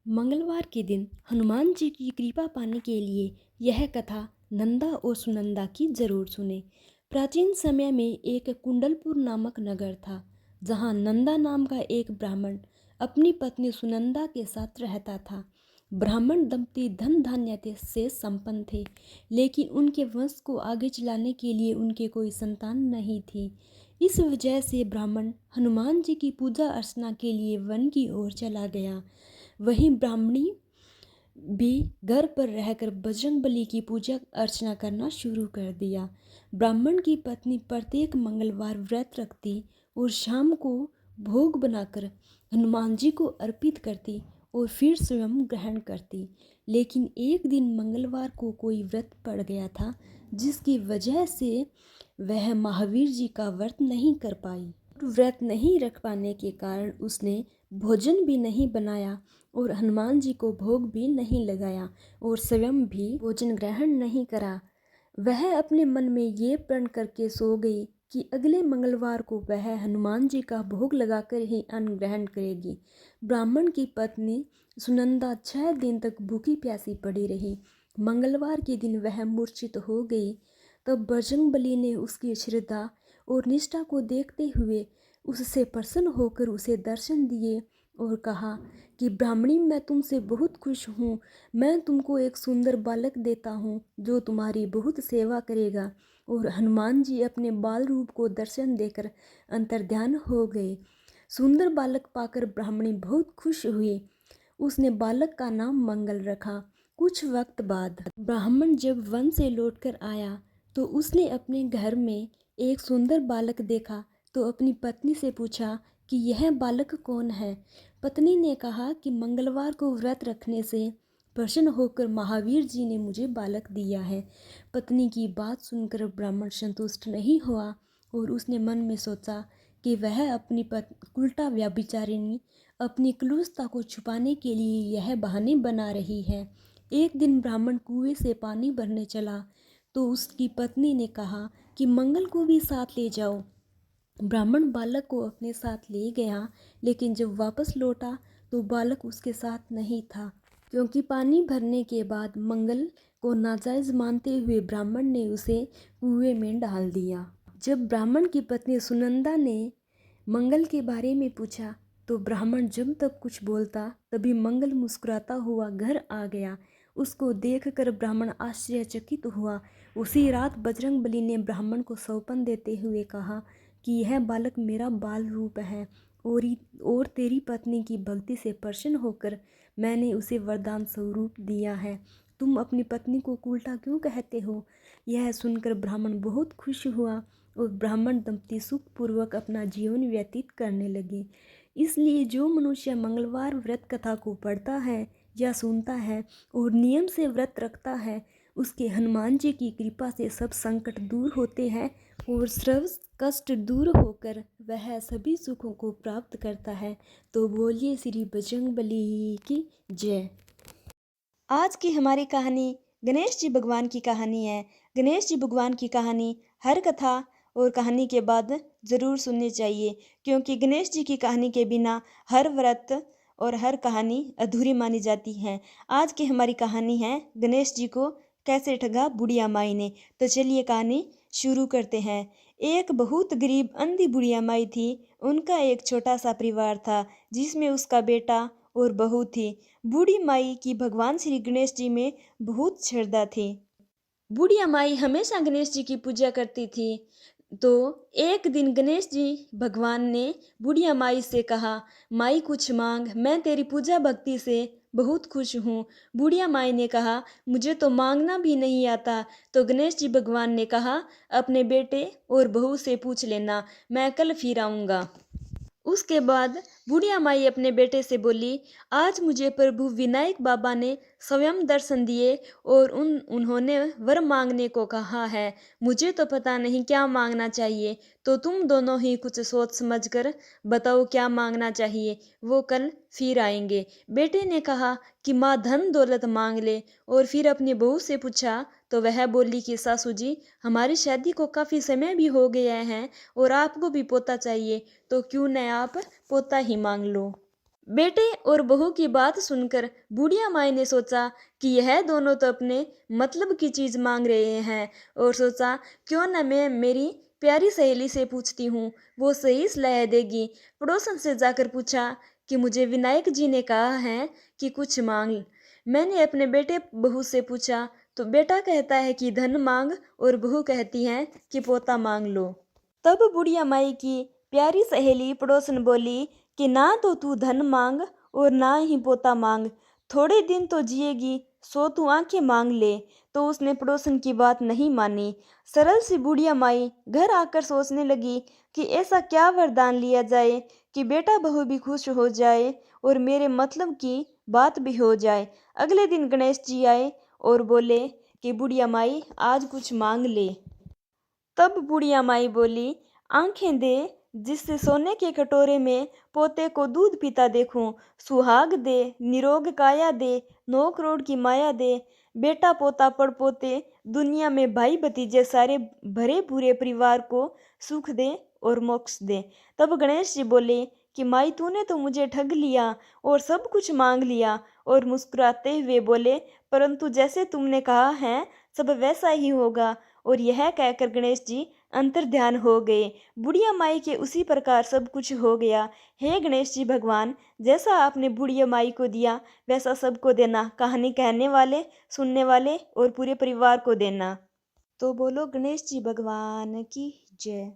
मंगलवार के दिन हनुमान जी की कृपा पाने के लिए यह कथा नंदा और सुनंदा की जरूर सुने। प्राचीन समय में एक कुंडलपुर नामक नगर था, जहाँ नंदा नाम का एक ब्राह्मण अपनी पत्नी सुनंदा के साथ रहता था। ब्राह्मण दंपति धन धान्य से संपन्न थे, लेकिन उनके वंश को आगे चलाने के लिए उनके कोई संतान नहीं थी। इस वजह से ब्राह्मण हनुमान जी की पूजा अर्चना के लिए वन की ओर चला गया। वहीं ब्राह्मणी भी घर पर रहकर बजरंगबली की पूजा अर्चना करना शुरू कर दिया। ब्राह्मण की पत्नी प्रत्येक मंगलवार व्रत रखती और शाम को भोग बनाकर हनुमान जी को अर्पित करती और फिर स्वयं ग्रहण करती। लेकिन एक दिन मंगलवार को कोई व्रत पड़ गया था, जिसकी वजह से वह महावीर जी का व्रत नहीं कर पाई। व्रत नहीं रख पाने के कारण उसने भोजन भी नहीं बनाया और हनुमान जी को भोग भी नहीं लगाया और स्वयं भी भोजन ग्रहण नहीं करा। वह अपने मन में ये प्रण करके सो गई कि अगले मंगलवार को वह हनुमान जी का भोग लगाकर ही अन्न ग्रहण करेगी। ब्राह्मण की पत्नी सुनंदा 6 दिन तक भूखी प्यासी पड़ी रही। मंगलवार के दिन वह मूर्छित हो गई। तब बजरंगबली ने उसकी श्रद्धा और निष्ठा को देखते हुए उससे प्रसन्न होकर उसे दर्शन दिए और कहा कि ब्राह्मणी, मैं तुमसे बहुत खुश हूँ। मैं तुमको एक सुंदर बालक देता हूँ जो तुम्हारी बहुत सेवा करेगा। और हनुमान जी अपने बाल रूप को दर्शन देकर अंतर्ध्यान हो गए। सुंदर बालक पाकर ब्राह्मणी बहुत खुश हुई। उसने बालक का नाम मंगल रखा। कुछ वक्त बाद ब्राह्मण जब वन से लौटकर आया तो उसने अपने घर में एक सुंदर बालक देखा तो अपनी पत्नी से पूछा कि यह बालक कौन है। पत्नी ने कहा कि मंगलवार को व्रत रखने से प्रसन्न होकर महावीर जी ने मुझे बालक दिया है। पत्नी की बात सुनकर ब्राह्मण संतुष्ट नहीं हुआ और उसने मन में सोचा कि वह अपनी उल्टा व्यभिचारिणी अपनी क्रूरता को छुपाने के लिए यह बहाने बना रही है। एक दिन ब्राह्मण कुएं से पानी भरने चला तो उसकी पत्नी ने कहा कि मंगल को भी साथ ले जाओ। ब्राह्मण बालक को अपने साथ ले गया, लेकिन जब वापस लौटा तो बालक उसके साथ नहीं था, क्योंकि पानी भरने के बाद मंगल को नाजायज मानते हुए ब्राह्मण ने उसे कुएं में डाल दिया। जब ब्राह्मण की पत्नी सुनंदा ने मंगल के बारे में पूछा तो ब्राह्मण जब तक कुछ बोलता तभी मंगल मुस्कुराता हुआ घर आ गया। उसको देखकर ब्राह्मण आश्चर्यचकित हुआ। उसी रात बजरंगबली ने ब्राह्मण को सौंपन देते हुए कहा कि यह बालक मेरा बाल रूप है और तेरी पत्नी की भक्ति से प्रसन्न होकर मैंने उसे वरदान स्वरूप दिया है। तुम अपनी पत्नी को उल्टा क्यों कहते हो? यह सुनकर ब्राह्मण बहुत खुश हुआ और ब्राह्मण दंपति सुखपूर्वक अपना जीवन व्यतीत करने लगे। इसलिए जो मनुष्य मंगलवार व्रत कथा को पढ़ता है या सुनता है और नियम से व्रत रखता है, उसके हनुमान जी की कृपा से सब संकट दूर होते हैं और सर्व कष्ट दूर होकर वह सभी सुखों को प्राप्त करता है। तो बोलिए श्री बजरंगबली की जय। आज की हमारी कहानी गणेश जी भगवान की कहानी है। गणेश जी भगवान की कहानी हर कथा और कहानी के बाद ज़रूर सुननी चाहिए, क्योंकि गणेश जी की कहानी के बिना हर व्रत और हर कहानी अधूरी मानी जाती है। आज की हमारी कहानी है गणेश जी को कैसे ठगा बुढ़िया माई ने। तो चलिए कहानी शुरू करते हैं। एक बहुत गरीब अंधी बुढ़िया माई थी। उनका एक छोटा सा परिवार था, जिसमें उसका बेटा और बहू थी। बूढ़ी माई की भगवान श्री गणेश जी में बहुत श्रद्धा थी। बुढ़िया माई हमेशा गणेश जी की पूजा करती थी। तो एक दिन गणेश जी भगवान ने बुढ़िया माई से कहा, माई कुछ मांग, मैं तेरी पूजा भक्ति से बहुत खुश हूँ। बुढ़िया माई ने कहा, मुझे तो मांगना भी नहीं आता। तो गणेश जी भगवान ने कहा, अपने बेटे और बहू से पूछ लेना, मैं कल फिर आऊँगा। उसके बाद बुढ़िया माई अपने बेटे से बोली, आज मुझे प्रभु विनायक बाबा ने स्वयं दर्शन दिए और उन्होंने वर मांगने को कहा है। मुझे तो पता नहीं क्या मांगना चाहिए, तो तुम दोनों ही कुछ सोच समझ कर बताओ क्या मांगना चाहिए, वो कल फिर आएंगे। बेटे ने कहा कि माँ धन दौलत मांग ले। और फिर अपनी बहू से पूछा तो वह बोली कि सासू जी, हमारी शादी को काफ़ी समय भी हो गया है और आपको भी पोता चाहिए, तो क्यों न आप पोता ही मांग लो। बेटे और बहू की बात सुनकर बुढ़िया माई ने सोचा कि यह दोनों तो अपने मतलब की चीज मांग रहे हैं, और सोचा क्यों न मैं मेरी प्यारी सहेली से पूछती हूँ, वो सही सलाह देगी। पड़ोसन से जाकर पूछा कि मुझे विनायक जी ने कहा है कि कुछ मांग। मैंने अपने बेटे बहू से पूछा तो बेटा कहता है कि धन मांग, और बहू कहती है कि पोता मांग लो। तब बुढ़िया माई की प्यारी सहेली पड़ोसन बोली कि ना तो तू धन मांग और ना ही पोता मांग, थोड़े दिन तो जिएगी, सो तू आंखें मांग ले। तो उसने पड़ोसन की बात नहीं मानी। सरल सी बुढ़िया माई घर आकर सोचने लगी कि ऐसा क्या वरदान लिया जाए कि बेटा बहू भी खुश हो जाए और मेरे मतलब की बात भी हो जाए। अगले दिन गणेश जी आए और बोले कि बुढ़िया माई आज कुछ मांग ले। तब बुढ़िया माई बोली, आंखें दे जिससे सोने के कटोरे में पोते को दूध पीता देखूं, सुहाग दे, निरोग काया दे, 9 करोड़ की माया दे, बेटा पोता पड़पोते दुनिया में भाई भतीजे सारे भरे पूरे परिवार को सुख दे और मोक्ष दे। तब गणेश जी बोले कि माई तूने तो मुझे ठग लिया और सब कुछ मांग लिया, और मुस्कुराते हुए बोले परंतु जैसे तुमने कहा है सब वैसा ही होगा। और यह कहकर गणेश जी अंतर्ध्यान हो गए। बुढ़िया माई के उसी प्रकार सब कुछ हो गया। हे गणेश जी भगवान, जैसा आपने बुढ़िया माई को दिया वैसा सबको देना, कहानी कहने वाले, सुनने वाले और पूरे परिवार को देना। तो बोलो गणेश जी भगवान की जय।